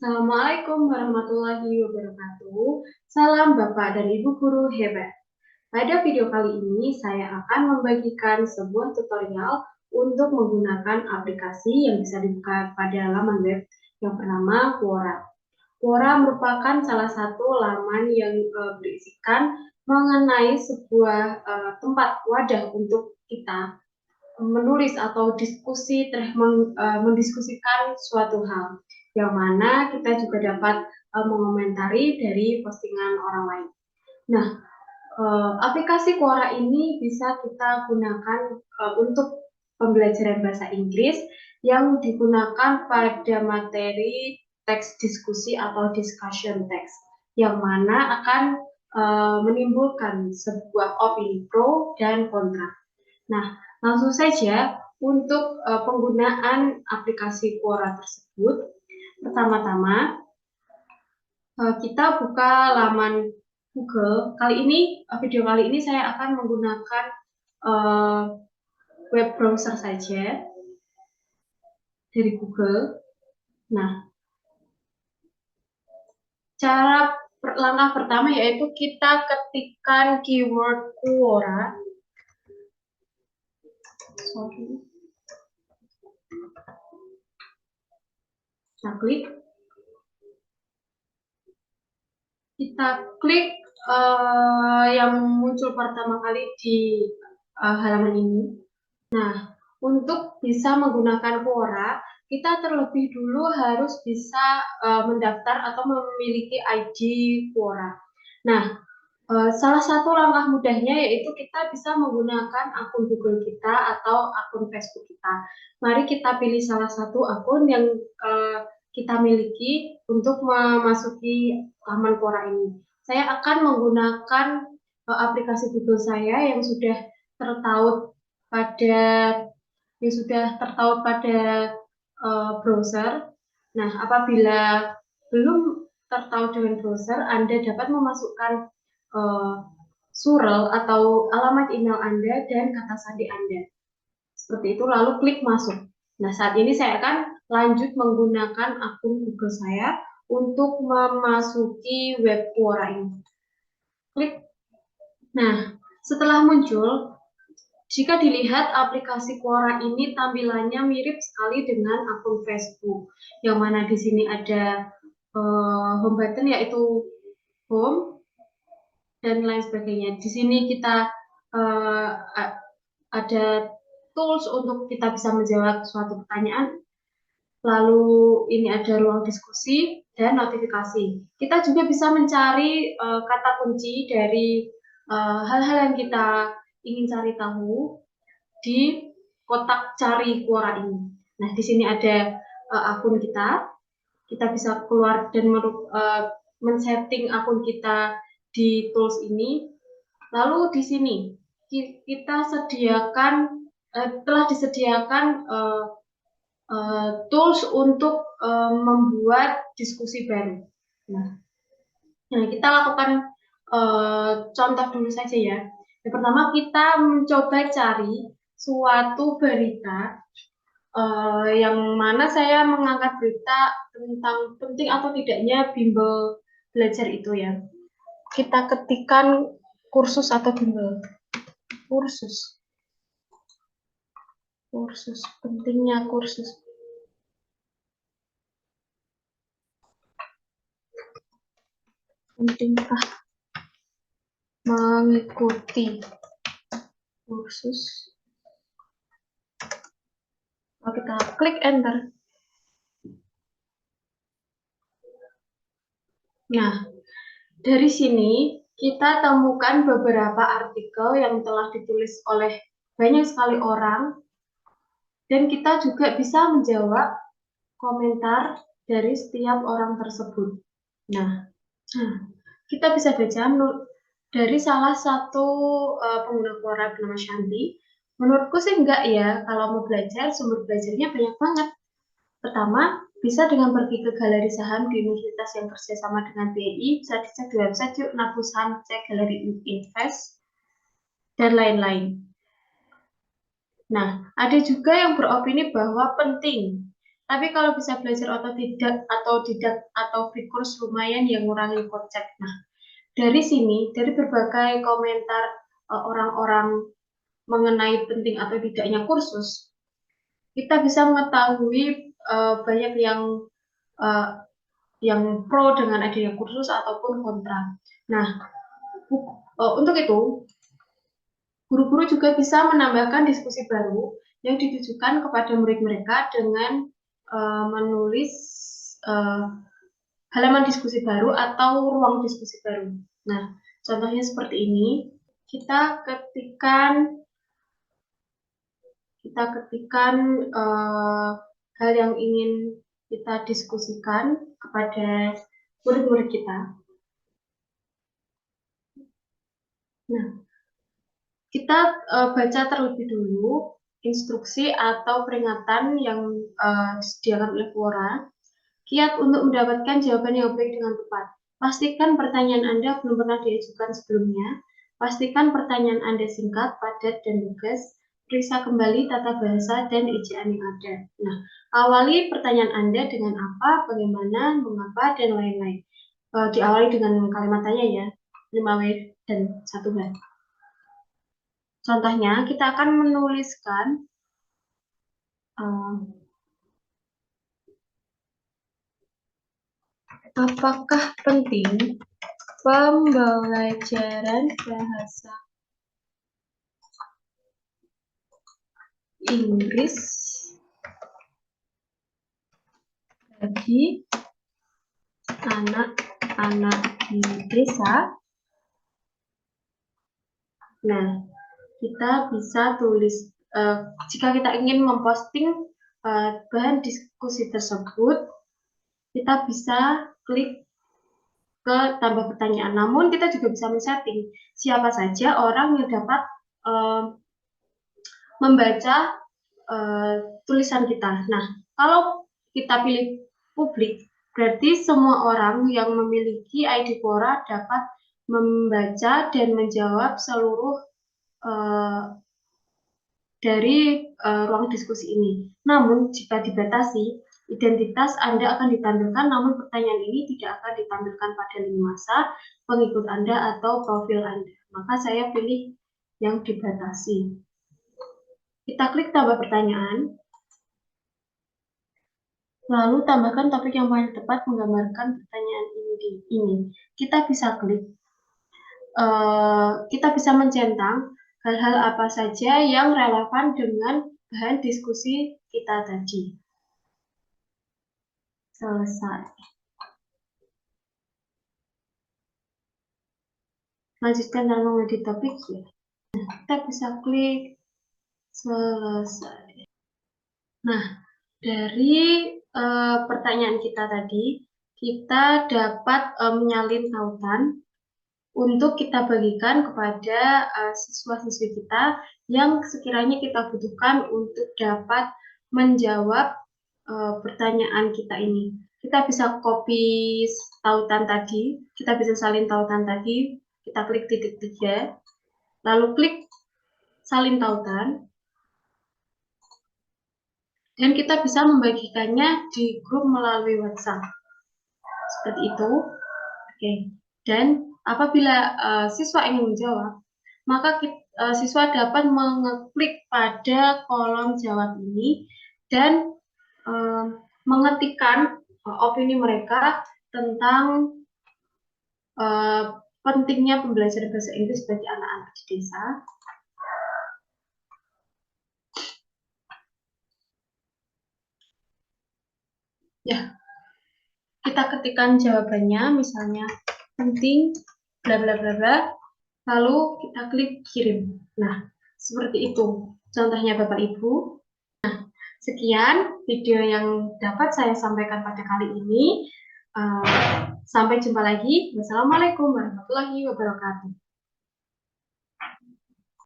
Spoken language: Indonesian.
Assalamualaikum warahmatullahi wabarakatuh. Salam Bapak dan Ibu guru hebat. Pada video kali ini saya akan membagikan sebuah tutorial untuk menggunakan aplikasi yang bisa dibuka pada laman web yang bernama Quora. Quora merupakan salah satu laman yang berisikan mengenai sebuah tempat wadah untuk kita menulis atau mendiskusikan suatu hal, yang mana kita juga dapat mengomentari dari postingan orang lain. Nah, aplikasi Quora ini bisa kita gunakan untuk pembelajaran bahasa Inggris yang digunakan pada materi teks diskusi atau discussion text, yang mana akan menimbulkan sebuah opini pro dan kontra. Nah, langsung saja untuk penggunaan aplikasi Quora tersebut. Pertama-tama, kita buka laman Google. Video kali ini saya akan menggunakan web browser saja dari Google. Nah, langkah pertama yaitu kita ketikkan keyword Quora. Kita klik yang muncul pertama kali di halaman ini. Nah, untuk bisa menggunakan Quora, kita terlebih dulu harus bisa mendaftar atau memiliki ID Quora. Nah, salah satu langkah mudahnya yaitu kita bisa menggunakan akun Google kita atau akun Facebook kita. Mari kita pilih salah satu akun yang kita miliki untuk memasuki laman Quora ini. Saya akan menggunakan aplikasi Google saya yang sudah tertaut pada browser. Nah, apabila belum tertaut dengan browser, Anda dapat memasukkan surel atau alamat email Anda dan kata sandi Anda. Seperti itu, lalu klik masuk. Nah, saat ini saya akan lanjut menggunakan akun Google saya untuk memasuki web Quora ini. Klik. Nah, setelah muncul, jika dilihat aplikasi Quora ini tampilannya mirip sekali dengan akun Facebook, yang mana di sini ada home button yaitu home dan lain sebagainya. Di sini kita ada tools untuk kita bisa menjawab suatu pertanyaan. Lalu ini ada ruang diskusi dan notifikasi. Kita juga bisa mencari kata kunci dari hal-hal yang kita ingin cari tahu di kotak cari Quora ini. Nah, di sini ada akun kita. Kita bisa keluar dan men-setting akun kita di tools ini. Lalu di sini kita telah disediakan tools untuk membuat diskusi baru. Nah, kita lakukan contoh dulu saja ya. Yang pertama, kita mencoba cari suatu berita yang mana saya mengangkat berita tentang penting atau tidaknya bimbel belajar itu ya. Kita ketikkan kursus atau bimbel. Kursus, pentingnya kursus. Pentingkah mengikuti kursus? Kita klik enter. Nah, dari sini kita temukan beberapa artikel yang telah ditulis oleh banyak sekali orang, dan kita juga bisa menjawab komentar dari setiap orang tersebut. Nah, kita bisa baca dari salah satu pengguna Quora bernama Shanti. Menurutku sih enggak ya, kalau mau belajar, sumber belajarnya banyak banget. Pertama, bisa dengan pergi ke galeri saham di universitas yang kerjasama dengan BNI, bisa dicek di website yuk, Nabu Saham, cek galeri invest, dan lain-lain. Nah, ada juga yang beropini bahwa penting, Tapi kalau bisa belajar otodidak atau free course lumayan yang ngurangi konsep. Nah, dari sini, dari berbagai komentar orang-orang mengenai penting atau tidaknya kursus, kita bisa mengetahui banyak yang pro dengan adanya kursus ataupun kontra. Nah, untuk itu, guru-guru juga bisa menambahkan diskusi baru yang ditujukan kepada murid mereka dengan menulis halaman diskusi baru atau ruang diskusi baru. Nah, contohnya seperti ini. Kita ketikkan hal yang ingin kita diskusikan kepada murid-murid kita. Nah, kita baca terlebih dulu instruksi atau peringatan yang disediakan oleh Quora. Kiat untuk mendapatkan jawaban yang baik dengan tepat. Pastikan pertanyaan Anda belum pernah diajukan sebelumnya. Pastikan pertanyaan Anda singkat, padat, dan lugas. Periksa kembali tata bahasa dan ejaan yang ada. Nah, awali pertanyaan Anda dengan apa, bagaimana, mengapa, dan lain-lain. Diawali dengan kalimat tanya ya, 5W dan 1H. Contohnya, kita akan menuliskan apakah penting pembelajaran bahasa Inggris bagi anak-anak di desa? Nah, kita bisa tulis, jika kita ingin memposting bahan diskusi tersebut, kita bisa klik ke tambah pertanyaan. Namun, kita juga bisa men-setting siapa saja orang yang dapat membaca tulisan kita. Nah, kalau kita pilih publik, berarti semua orang yang memiliki ID Quora dapat membaca dan menjawab seluruh dari ruang diskusi ini. Namun, jika dibatasi, identitas Anda akan ditampilkan, namun pertanyaan ini tidak akan ditampilkan pada lini masa, pengikut Anda, atau profil Anda. Maka saya pilih yang dibatasi. Kita klik tambah pertanyaan. Lalu tambahkan topik yang paling tepat menggambarkan pertanyaan ini. Kita bisa klik, kita bisa mencentang hal-hal apa saja yang relevan dengan bahan diskusi kita tadi. Selesai. Lanjutkan dalam mengedit topik ya. Nah, kita bisa klik selesai. Nah, dari pertanyaan kita tadi, kita dapat menyalin tautan untuk kita bagikan kepada siswa-siswi kita yang sekiranya kita butuhkan untuk dapat menjawab pertanyaan kita ini. Kita bisa copy tautan tadi, kita bisa salin tautan tadi, kita klik titik 3, lalu klik salin tautan, dan kita bisa membagikannya di grup melalui WhatsApp. Seperti itu. Oke. Dan apabila siswa ingin menjawab, maka siswa dapat mengeklik pada kolom jawab ini dan mengetikkan opini mereka tentang pentingnya pembelajaran bahasa Inggris bagi anak-anak di desa. Ya, kita ketikkan jawabannya, misalnya penting bla bla bla bla, lalu kita klik kirim. Nah, seperti itu contohnya Bapak Ibu. Nah, sekian video yang dapat saya sampaikan pada kali ini. Sampai jumpa lagi. Wassalamualaikum warahmatullahi wabarakatuh.